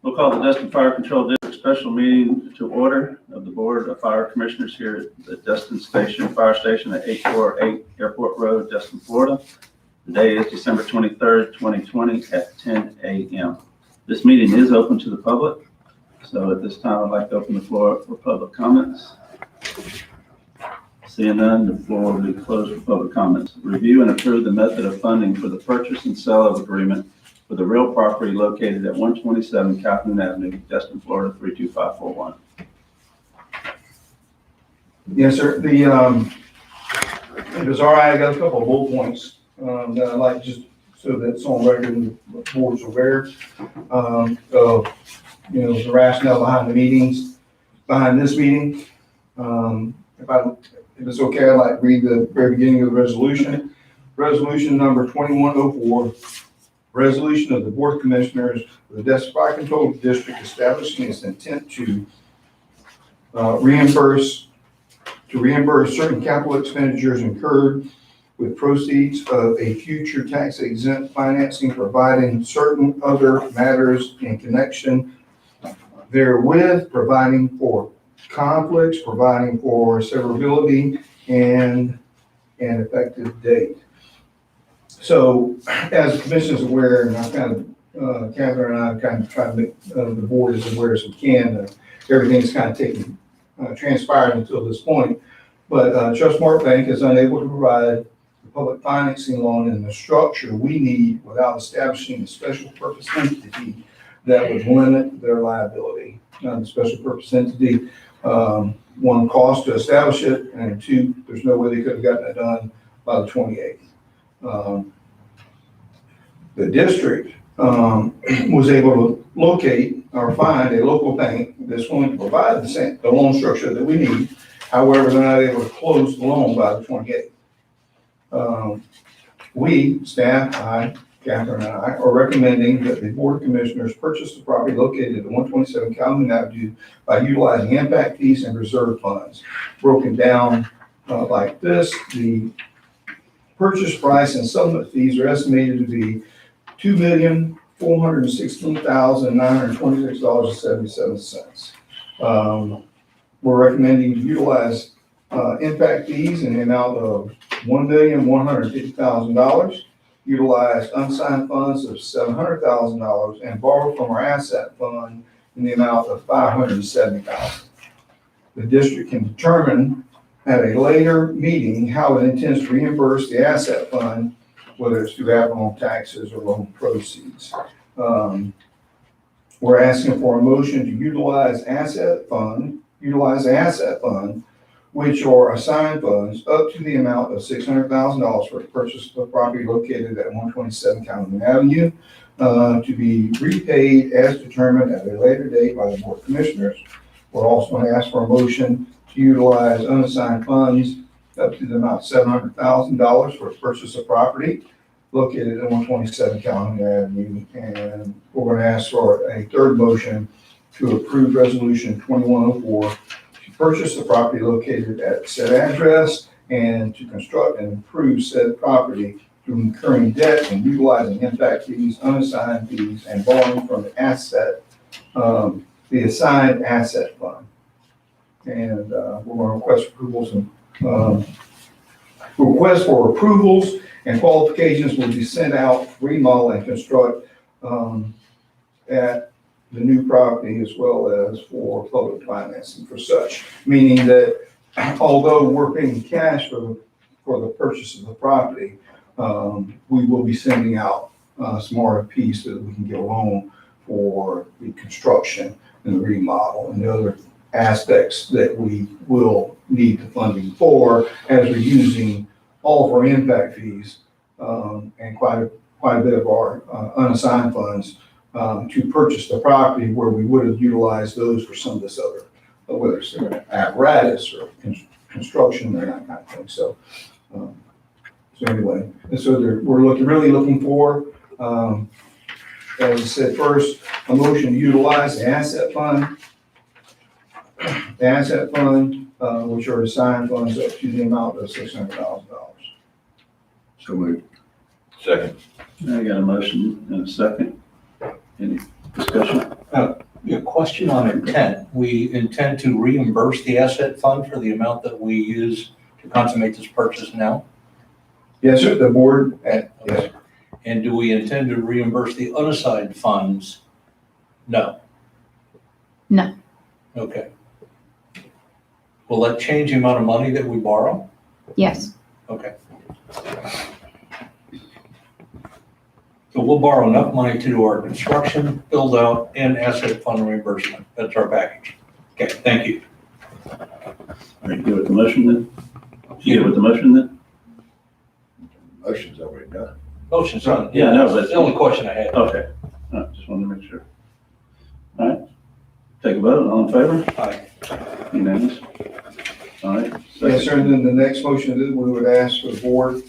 We'll call the Destin Fire Control District special meeting to order of the Board of Fire Commissioners here at the Destin Fire Station at 848 Airport Road, Destin, Florida. Today is December 23rd, 2020 at 10 a.m. This meeting is open to the public. So at this time, I'd like to open the floor for public comments. Seeing none, the floor will be closed for public comments. Review and approve the method of funding for the purchase and sale of agreement for the real property located at 127 Calhoun Avenue, Destin, Florida, 32541. Yes, sir. It was all right. I got a couple of bullet points that I'd like just so that it's on record and the board's aware. So, the rationale behind the meetings, behind this meeting. If it's okay, I'd like to read the very beginning of the resolution. Resolution number 2104. Resolution of the Board of Commissioners of the Destin Fire Control District establishing its intent to reimburse certain capital expenditures incurred with proceeds of a future tax exempt financing, providing certain other matters in connection therewith, providing for conflicts, providing for severability, and an effective date. So, as the commission is aware, and I Catherine and I kind of try to make the board as aware as we can. Everything's kind of taken, transpired until this point. But Trustmark Bank is unable to provide the public financing loan in the structure we need without establishing a special purpose entity that would limit their liability. The special purpose entity, one, cost to establish it, and two, there's no way they could have gotten it done by the 28th. The district was able to locate or find a local bank that's willing to provide the loan structure that we need. However, they're not able to close the loan by the 28th. We, staff, Catherine and I, are recommending that the Board of Commissioners purchase the property located at 127 Calhoun Avenue by utilizing impact fees and reserve funds. Broken down like this, the purchase price and settlement fees are estimated to be $2,416,926.77. We're recommending to utilize impact fees in the amount of $1,150,000, utilize unsigned funds of $700,000, and borrow from our asset fund in the amount of $570,000. The district can determine at a later meeting how it intends to reimburse the asset fund, whether it's through ad valorem taxes or loan proceeds. We're asking for a motion to utilize the asset fund, which are assigned funds up to the amount of $600,000 for the purchase of the property located at 127 Calhoun Avenue, to be repaid as determined at a later date by the Board of Commissioners. We're also going to ask for a motion to utilize unassigned funds up to the amount of $700,000 for the purchase of property located at 127 Calhoun Avenue. And we're going to ask for a third motion to approve Resolution 2104 to purchase the property located at said address and to construct and improve said property through incurring debt and utilizing impact fees, unassigned fees, and borrowing from the assigned asset fund. And we're going to request for approvals and qualifications will be sent out, remodel and construct at the new property, as well as for public financing for such, meaning that although we're paying cash for the purchase of the property, we will be sending out some RFPs so that we can get a loan for the construction and the remodel and the other aspects that we will need the funding for, as we're using all of our impact fees and quite a bit of our unassigned funds to purchase the property, where we would have utilized those for some of this other, whether it's apparatus or construction or that kind of thing. So anyway, and so we're really looking for, as I said first, a motion to utilize the asset fund. The asset fund, which are assigned funds up to the amount of $600,000. So moved. Second. I got a motion and a second. Any discussion? A question on intent. We intend to reimburse the asset fund for the amount that we use to consummate this purchase now? Yes, sir, the board, yes. And do we intend to reimburse the unassigned funds? No. No. Okay. Will that change the amount of money that we borrow? Yes. Okay. So we'll borrow enough money to do our construction, build out, and asset fund reimbursement. That's our package. Okay, thank you. Are you good with the motion then? You good with the motion then? Motion's already done. Motion's done. Yeah, I know, but- That's the only question I had. Okay, all right, just wanted to make sure. All right, take a vote, all in favor? Aye. Unanimous? All right. Yes, sir, and then the next motion that we would ask for the board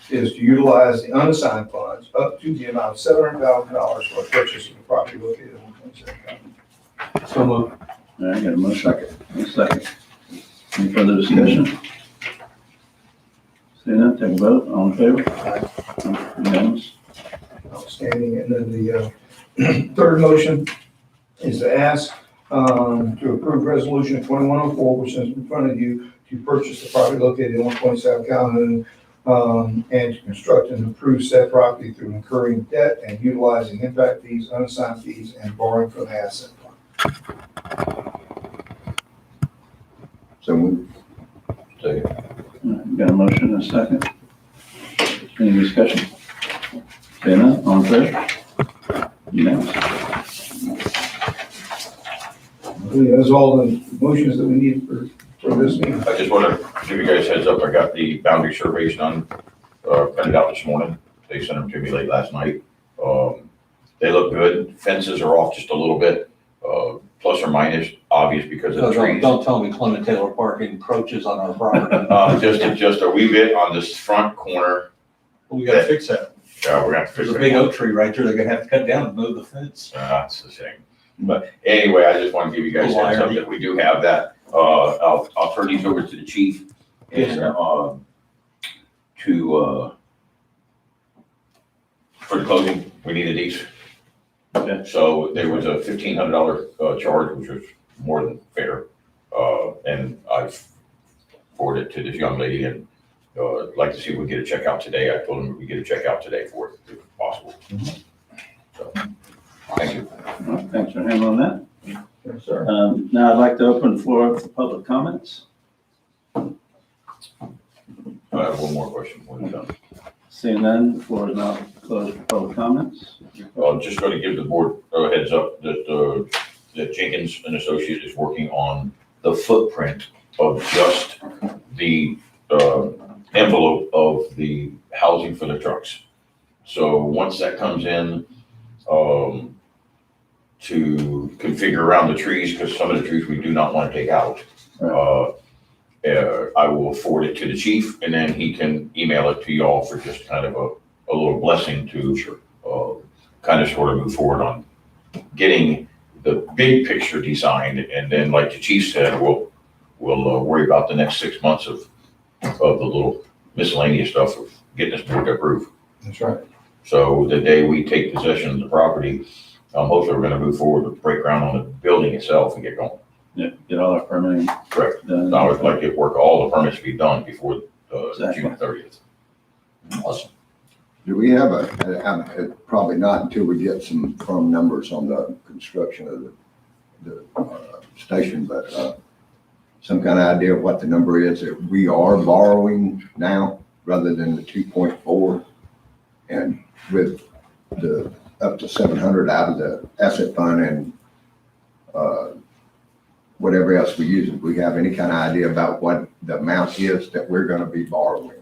is to utilize the unassigned funds up to the amount of $700,000 for the purchase of the property located at 127. So moved. All right, got a motion. A second. Any further discussion? Seeing none, take a vote, all in favor? Aye. Unanimous? Outstanding. And then the third motion is to ask to approve resolution 2104, which is in front of you, to purchase the property located in 127 Calhoun, and to construct and improve said property through incurring debt and utilizing impact fees, unassigned fees, and borrowing from the asset fund. So moved. All right, got a motion and a second. Any discussion? Seeing none, all in favor? Unanimous? That's all the motions that we need for this meeting. I just want to give you guys a heads up, I got the boundary surveys done, printed out this morning. They sent them to me late last night. They look good. Fences are off just a little bit, plus or minus, obvious because of the trees. Don't tell me Clement Taylor Park encroaches on our property. Just a wee bit on this front corner. We gotta fix that. We're gonna have to fix There's it. a big oak tree right there. They're gonna have to cut down and move the fence. That's a shame. But anyway, I just want to give you guys a heads up that we do have that. I'll turn these over to the chief Yes, and, sir. for the closing, we needed these. Okay. So there was a $1,500 charge, which was more than fair. And I've forwarded it to this young lady and I'd like to see if we get a check out today. I told him we get a check out today for it, if possible. So, thank you. All right, thanks for handling that. Yes, sir. Now I'd like to open the floor for public comments. I have one more question for you. Seeing none, the floor is now closed for public comments. Just going to give the board a heads up that that Jenkins and Associates is working on the footprint of just the envelope of the housing for the trucks. So once that comes in, to configure around the trees, because some of the trees we do not want to take out, I will forward it to the chief and then he can email it to y'all for just kind of a little blessing to kind of sort of move forward on getting the big picture designed. And then like the chief said, we'll worry about the next 6 months of the little miscellaneous stuff of getting this board to approve. That's right. So the day we take possession of the property, hopefully we're gonna move forward with break ground on the building itself and get going. Yeah, get all our permitting Correct. done. I would like to work all the permits to be done before Exactly. June 30th. Awesome. Do we have probably not until we get some firm numbers on the construction of the station, but some kind of idea of what the number is that we are borrowing now rather than the 2.4, and with the up to 700 out of the asset fund and whatever else we use. If we have any kind of idea about what the amount is that we're going to be borrowing.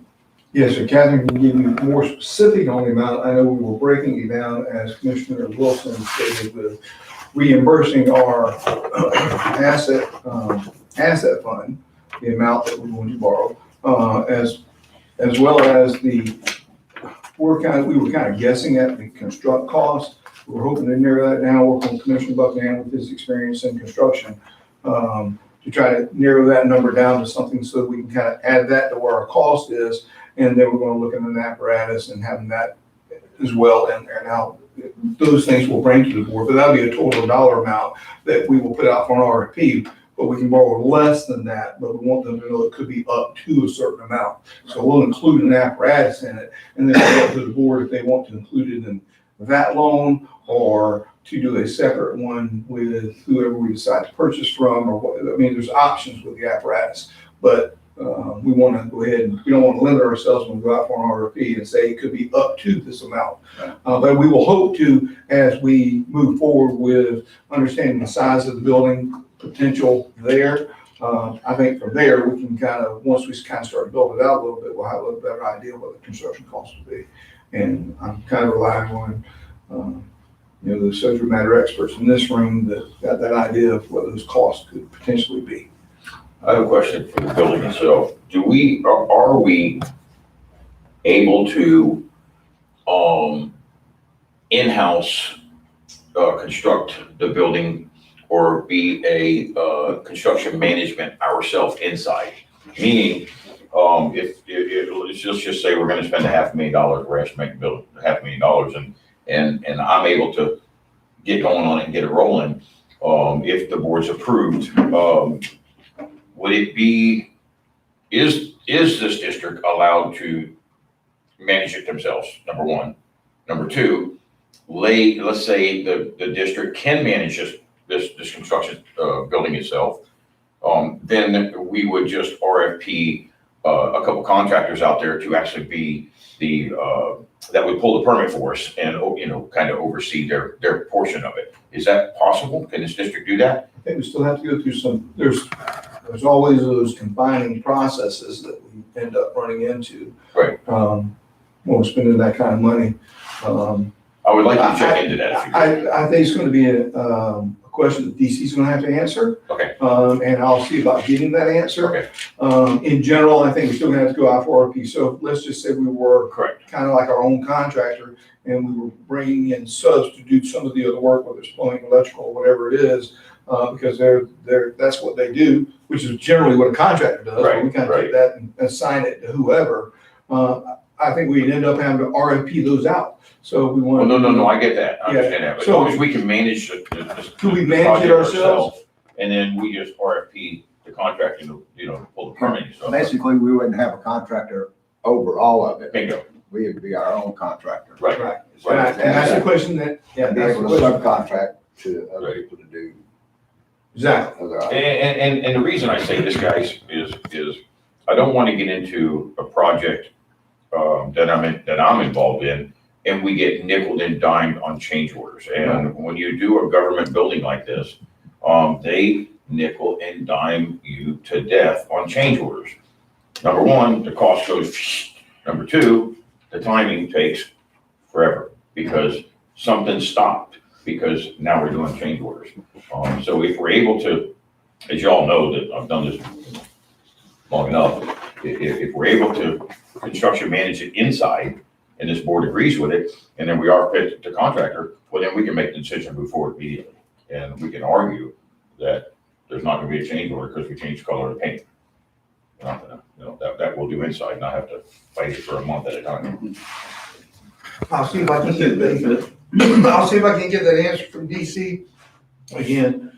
Yes, sir. Catherine can give you more specific on the amount. I know we were breaking it down, as Commissioner Wilson stated, with reimbursing our asset fund, the amount that we're going to borrow, as well as we were kind of guessing at the construct cost. We're hoping to narrow that down, work on Commissioner Buckingham with his experience in construction, to try to narrow that number down to something so that we can kind of add that to where our cost is. And then we're going to look at an apparatus and having that as well in there. Now, those things we'll bring to the board, but that'll be a total dollar amount that we will put out for an RFP. But we can borrow less than that, but we want them to know it could be up to a certain amount. So we'll include an apparatus in it, and then it's up to the board if they want to include it in that loan or to do a separate one with whoever we decide to purchase from, or what, I mean, there's options with the apparatus. But we want to go ahead and, we don't want to limit ourselves when we go out for an RFP and say it could be up to this amount. But we will hope to, as we move forward with understanding the size of the building, potential there, I think from there, we can kind of, once we kind of start to build it out a little bit, we'll have a little better idea what the construction costs will be. And I'm kind of relying on, the subject matter experts in this room that got that idea of what those costs could potentially be. I have a question for the building itself. Are we able to, in-house, construct the building or be a, construction management ourselves inside? Meaning, let's just say we're gonna spend $500,000, we're estimating building $500,000 and I'm able to get going on it and get it rolling, if the board's approved, would it be, is this district allowed to manage it themselves, number one? Number two, let's say the district can manage this construction, building itself, then we would just RFP, a couple contractors out there to actually be the, that would pull the permit for us and, kind of oversee their portion of it. Is that possible? Can this district do that? I think we still have to go through some, there's always those combining processes that we end up running into. Right. When we're spending that kind of money. I would like to check into that if you could. I think it's gonna be a question that DC's gonna have to answer. Okay. And I'll see about getting that answer. Okay, In general, I think we're still gonna have to go out for RFP. So let's just say we were correct. kind of like our own contractor and we were bringing in subs to do some of the other work, whether it's plumbing, electrical, whatever it is, because that's what they do, which is generally what a contractor does. But we kind of take that and assign it to whoever. I think we'd end up having to RFP those out. So we want. Well, no, I get that. I Yeah. understand that. But as So- long as we can manage this. Could we manage it project ourselves? And then we just RFP the contractor to, pull the permit and stuff. Basically, we wouldn't have a contractor over all of it. Bingo. We'd be our own contractor. Right. Right. And that's the question that, And be that's the able to question. subcontract to other people to do Exactly. other. And the reason I say this, guys, is I don't want to get into a project that I'm involved in, and we get nickeled and dimed on change orders. And when you do a government building like this, they nickel and dime you to death on change orders. Number one, the cost goes. Number two, the timing takes forever because something stopped because now we're doing change orders. So if we're able to, as y'all know that I've done this long enough, if we're able to construction manage it inside and this board agrees with it, and then we are fit to contractor, well, then we can make the decision to move forward immediately. And we can argue that there's not gonna be a change order because we changed the color of the paint. We're not gonna, that we'll do inside, not have to fight it for a month at a time. I'll see if I can get that. I'll see if I can get that answer from DC. Again,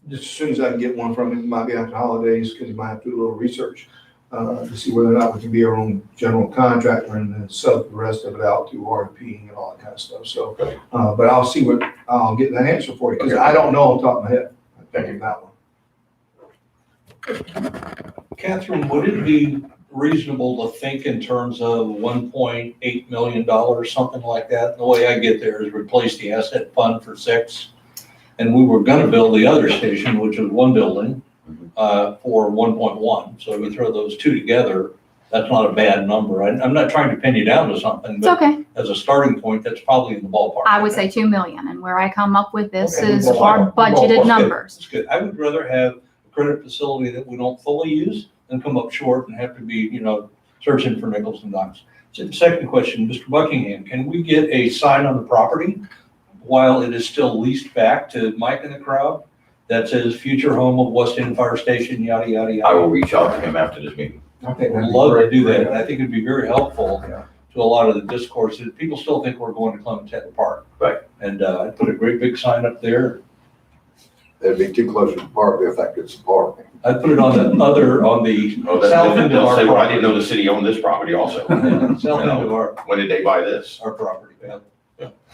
just as soon as I can get one from him, it might be after holidays, because he might have to do a little research to see whether or not we can be our own general contractor and then sub the rest of it out to RFP and all that kind of stuff. So, but I'll get that answer for you, because I don't know on top of my head. I think that one. Catherine, would it be reasonable to think in terms of $1.8 million, something like that? The way I get there is replace the asset fund for 6. And we were gonna build the other station, which was one building, for 1.1. So if you throw those two together, that's not a bad number. I'm not trying to pin you down to something, It's but okay. as a starting point, that's probably in the ballpark. I would say 2 million, and where I come up with this Okay, is ballpark, our ballpark. budgeted Good. numbers. That's good. I would rather have a credit facility that we don't fully use than come up short and have to be, searching for nickels and dimes. So the second question, Mr. Buckingham, can we get a sign on the property while it is still leased back to Mike and the crowd that says future home of West End Fire Station, yada, yada, I yada? will reach out to him after this meeting. I think I'd that'd be love to great. do that. And I think it'd be very helpful Yeah. to to a lot of the discourse, is people still think we're going to Clementine Park. Right. And, I put a great big sign up there. It'd be too close to the park if that gets the park. I put it on the other, on the Oh, south end of they'll our say, well, I didn't know property. the city owned this property also. Yeah, south end of When did they buy this? our property, yeah.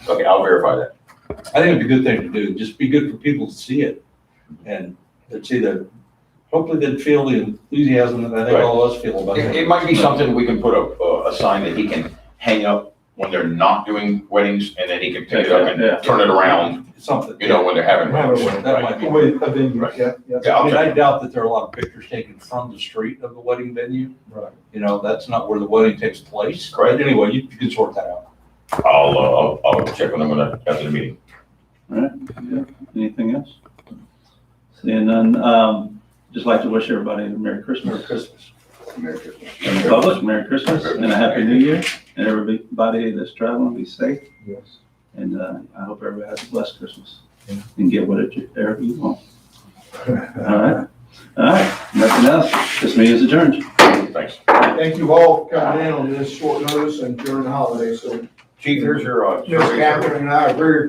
Okay, I'll verify that. I think it'd be a good thing to do, just be good for people to see it. And they'd see hopefully they'd feel the enthusiasm that I think all of us feel about It, it. it might be something we can put a sign that he can hang up when they're not doing weddings, and then he can pick it up Yeah. and turn it around, Something. you know, when they're having weddings. That might be. Wait, a venue, Right. yeah, yeah. Yeah, I I'll mean, I check. doubt that there are a lot of pictures taken from the street of the wedding venue. Right. You know, that's not where the wedding takes place. Correct. But anyway, you can sort that out. I'll check with them after the meeting. All right, yeah. Anything else? Seeing none, just like to wish everybody a Merry Christmas. Christmas. Merry Christmas. And the public, Merry Christmas and a Happy New Year. And everybody that's traveling, be safe. Yes. And I hope everybody has a blessed Christmas and get whatever you want. All right. All right. Nothing else. This meeting is adjourned. Thanks. Thank you all for coming in on this short notice and during the holidays, so Chief, here's your, Ms. Catherine and I are very